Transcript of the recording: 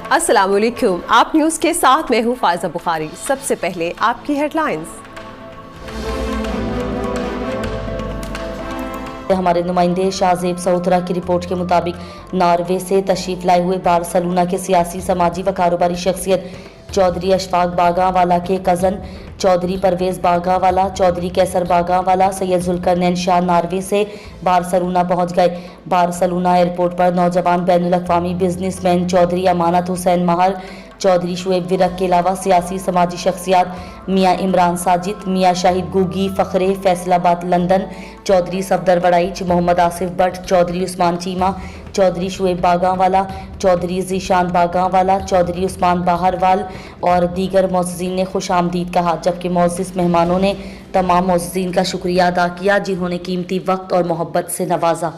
السلام علیکم، آپ نیوز کے ساتھ میں ہوں فائزہ بخاری۔ سب سے پہلے آپ کی ہیڈ لائنز۔ ہمارے نمائندے شاہ زیب سہوترا کی رپورٹ کے مطابق ناروے سے تشریف لائے ہوئے بارسلونا کے سیاسی، سماجی و کاروباری شخصیت چودھری اشفاق باگا والا کے کزن چودھری پرویز باگا والا، چودھری کیسر باگا والا، سید ذوالقرنین شاہ ناروے سے بارسلونا پہنچ گئے۔ بارسلونا ایئرپورٹ پر نوجوان بین الاقوامی بزنس مین چودھری امانت حسین مہر، چودھری شعیب ورک کے علاوہ سیاسی سماجی شخصیات میاں عمران ساجد، میاں شاہد گوگی فخرے Faisalabad London, Chaudhry Safdar Waraich, Muhammad Asif Butt, Chaudhry Usman Cheema, Chaudhry Shoaib Bagawala, Chaudhry Zeeshan باگا والا، چودھری عثمان باہروال اور دیگر معززین نے خوش آمدید کہا، جبکہ معزز مہمانوں نے تمام معززین کا شکریہ ادا کیا جنہوں نے قیمتی وقت اور محبت سے نوازا۔